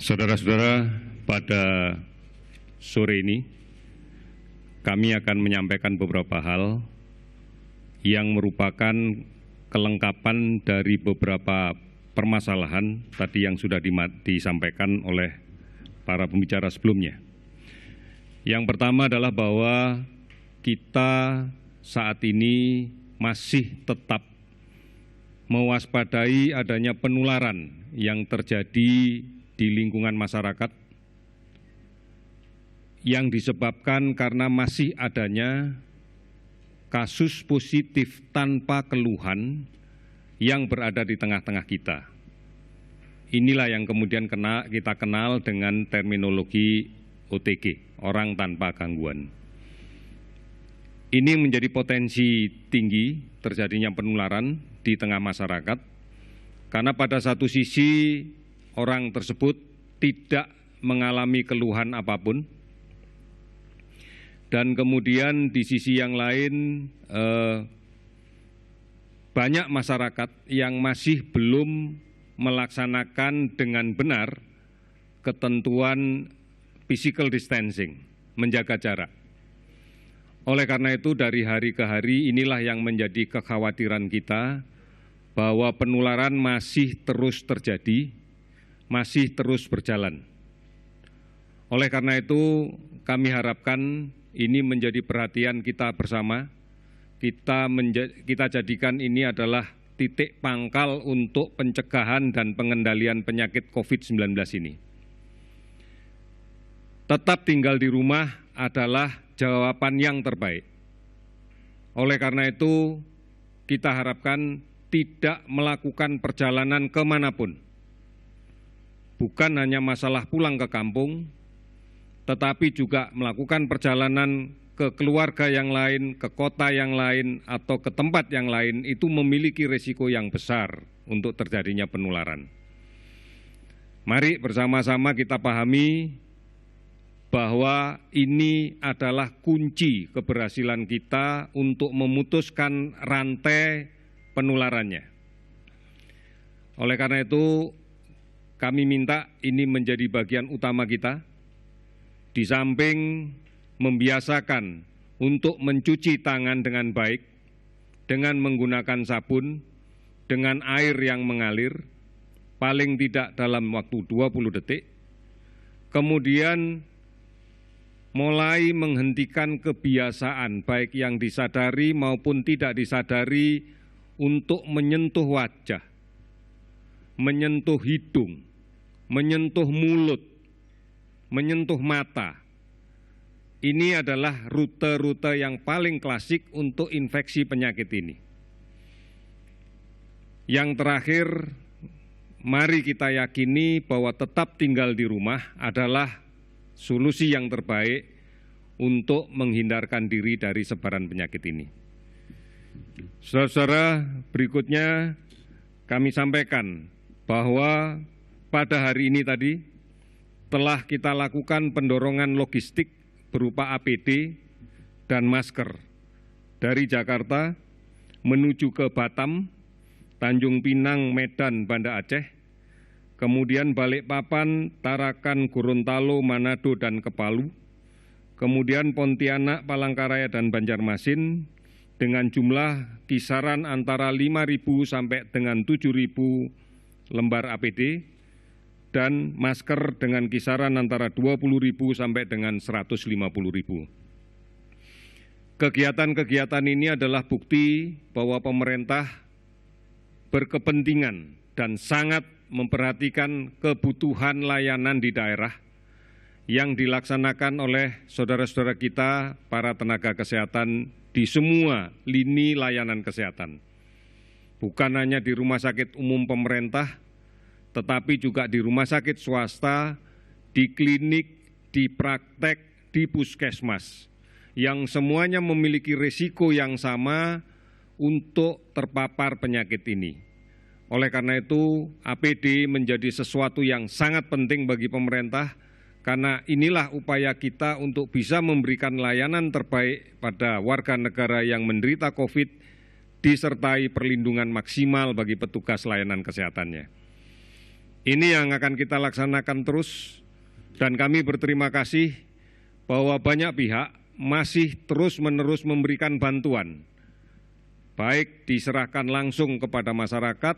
Saudara-saudara, pada sore ini kami akan menyampaikan beberapa hal yang merupakan kelengkapan dari beberapa permasalahan tadi yang sudah disampaikan oleh para pembicara sebelumnya. Yang pertama adalah bahwa kita saat ini masih tetap mewaspadai adanya penularan yang terjadi di lingkungan masyarakat yang disebabkan karena masih adanya kasus positif tanpa keluhan yang berada di tengah-tengah kita. Inilah yang kemudian kita kenal dengan terminologi OTG, orang tanpa gangguan. Ini menjadi potensi tinggi terjadinya penularan di tengah masyarakat, karena pada satu sisi orang tersebut tidak mengalami keluhan apapun, dan kemudian di sisi yang lain banyak masyarakat yang masih belum melaksanakan dengan benar ketentuan physical distancing, menjaga jarak. Oleh karena itu dari hari ke hari inilah yang menjadi kekhawatiran kita, bahwa penularan masih terus terjadi, masih terus berjalan. Oleh karena itu kami harapkan ini menjadi perhatian kita bersama. Kita jadikan ini adalah titik pangkal untuk pencegahan dan pengendalian penyakit COVID-19 ini. Tetap tinggal di rumah adalah jawaban yang terbaik. Oleh karena itu kita harapkan tidak melakukan perjalanan kemanapun. Bukan hanya masalah pulang ke kampung, tetapi juga melakukan perjalanan ke keluarga yang lain, ke kota yang lain, atau ke tempat yang lain, itu memiliki risiko yang besar untuk terjadinya penularan. Mari bersama-sama kita pahami bahwa ini adalah kunci keberhasilan kita untuk memutuskan rantai penularannya. Oleh karena itu, kami minta ini menjadi bagian utama kita, di samping membiasakan untuk mencuci tangan dengan baik, dengan menggunakan sabun, dengan air yang mengalir, paling tidak dalam waktu 20 detik, kemudian mulai menghentikan kebiasaan, baik yang disadari maupun tidak disadari, untuk menyentuh wajah, menyentuh hidung, menyentuh mulut, menyentuh mata. Ini adalah rute-rute yang paling klasik untuk infeksi penyakit ini. Yang terakhir, mari kita yakini bahwa tetap tinggal di rumah adalah solusi yang terbaik untuk menghindarkan diri dari sebaran penyakit ini. Saudara-saudara, berikutnya kami sampaikan bahwa pada hari ini tadi telah kita lakukan pendorongan logistik berupa APD dan masker dari Jakarta menuju ke Batam, Tanjung Pinang, Medan, Banda Aceh, kemudian Balikpapan, Tarakan, Gorontalo, Manado, dan ke Palu, kemudian Pontianak, Palangkaraya, dan Banjarmasin, dengan jumlah kisaran antara 5.000 sampai dengan 7.000 lembar APD, dan masker dengan kisaran antara 20.000 sampai dengan 150.000. Kegiatan-kegiatan ini adalah bukti bahwa pemerintah berkepentingan dan sangat memperhatikan kebutuhan layanan di daerah yang dilaksanakan oleh saudara-saudara kita, para tenaga kesehatan di semua lini layanan kesehatan. Bukan hanya di rumah sakit umum pemerintah, tetapi juga di rumah sakit swasta, di klinik, di praktek, di puskesmas, yang semuanya memiliki risiko yang sama untuk terpapar penyakit ini. Oleh karena itu, APD menjadi sesuatu yang sangat penting bagi pemerintah, karena inilah upaya kita untuk bisa memberikan layanan terbaik pada warga negara yang menderita COVID, disertai perlindungan maksimal bagi petugas layanan kesehatannya. Ini yang akan kita laksanakan terus dan kami berterima kasih bahwa banyak pihak masih terus-menerus memberikan bantuan, baik diserahkan langsung kepada masyarakat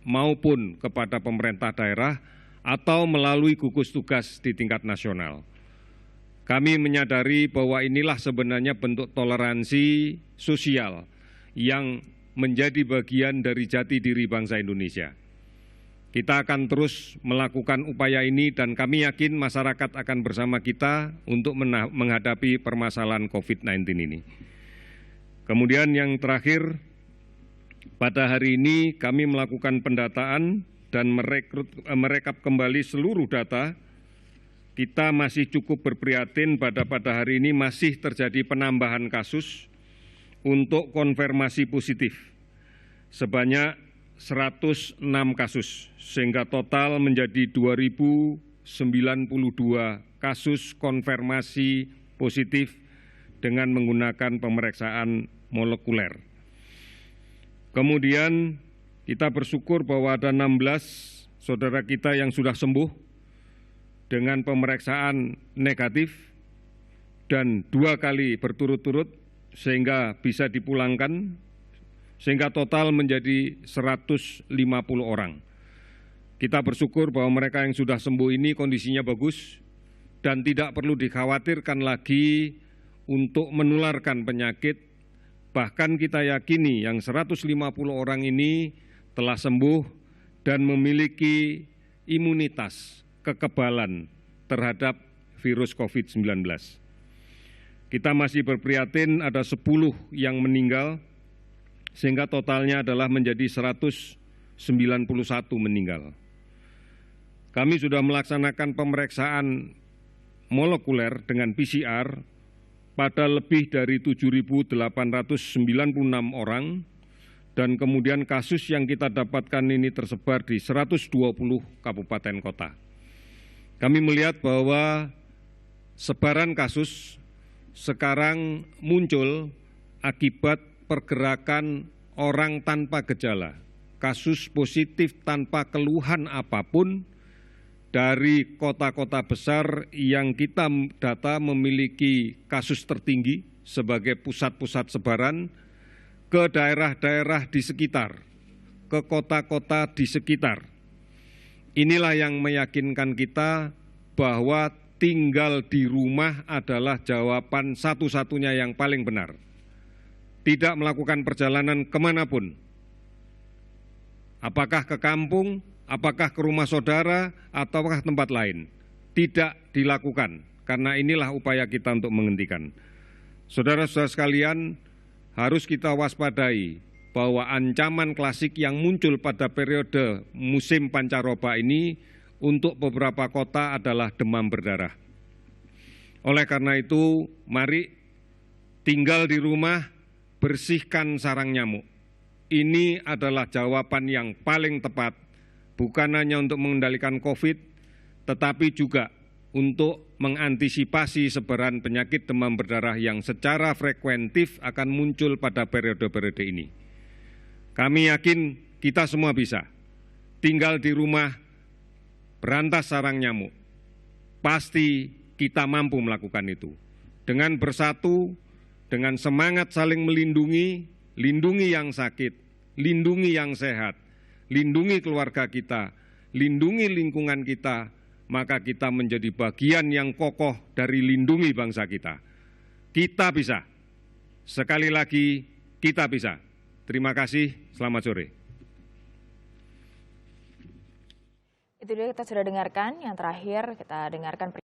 maupun kepada pemerintah daerah atau melalui gugus tugas di tingkat nasional. Kami menyadari bahwa inilah sebenarnya bentuk toleransi sosial yang menjadi bagian dari jati diri bangsa Indonesia. Kita akan terus melakukan upaya ini dan kami yakin masyarakat akan bersama kita untuk menghadapi permasalahan COVID-19 ini. Kemudian yang terakhir, pada hari ini kami melakukan pendataan dan merekap kembali seluruh data. Kita masih cukup berprihatin pada hari ini masih terjadi penambahan kasus untuk konfirmasi positif sebanyak 106 kasus, sehingga total menjadi 2.092 kasus konfirmasi positif dengan menggunakan pemeriksaan molekuler. Kemudian kita bersyukur bahwa ada 16 saudara kita yang sudah sembuh dengan pemeriksaan negatif dan 2 kali berturut-turut sehingga bisa dipulangkan, sehingga total menjadi 150 orang. Kita bersyukur bahwa mereka yang sudah sembuh ini kondisinya bagus dan tidak perlu dikhawatirkan lagi untuk menularkan penyakit. Bahkan kita yakini yang 150 orang ini telah sembuh dan memiliki imunitas, kekebalan terhadap virus COVID-19. Kita masih berprihatin ada 10 yang meninggal, sehingga totalnya adalah menjadi 191 meninggal. Kami sudah melaksanakan pemeriksaan molekuler dengan PCR pada lebih dari 7.896 orang dan kemudian kasus yang kita dapatkan ini tersebar di 120 kabupaten kota. Kami melihat bahwa sebaran kasus sekarang muncul akibat pergerakan orang tanpa gejala, kasus positif tanpa keluhan apapun dari kota-kota besar yang kita data memiliki kasus tertinggi sebagai pusat-pusat sebaran ke daerah-daerah di sekitar, ke kota-kota di sekitar. Inilah yang meyakinkan kita bahwa tinggal di rumah adalah jawaban satu-satunya yang paling benar. Tidak melakukan perjalanan kemanapun, apakah ke kampung, apakah ke rumah saudara, ataukah tempat lain. Tidak dilakukan, karena inilah upaya kita untuk menghentikan. Saudara-saudara sekalian, harus kita waspadai bahwa ancaman klasik yang muncul pada periode musim pancaroba ini untuk beberapa kota adalah demam berdarah. Oleh karena itu, mari tinggal di rumah, bersihkan sarang nyamuk. Ini adalah jawaban yang paling tepat, bukan hanya untuk mengendalikan COVID, tetapi juga untuk mengantisipasi sebaran penyakit demam berdarah yang secara frekuentif akan muncul pada periode-periode ini. Kami yakin kita semua bisa tinggal di rumah, berantas sarang nyamuk. Pasti kita mampu melakukan itu. Dengan bersatu, dengan semangat saling melindungi, lindungi yang sakit, lindungi yang sehat, lindungi keluarga kita, lindungi lingkungan kita, maka kita menjadi bagian yang kokoh dari lindungi bangsa kita. Kita bisa. Sekali lagi, kita bisa. Terima kasih, selamat sore. Itu dia kita sudah dengarkan, yang terakhir kita dengarkan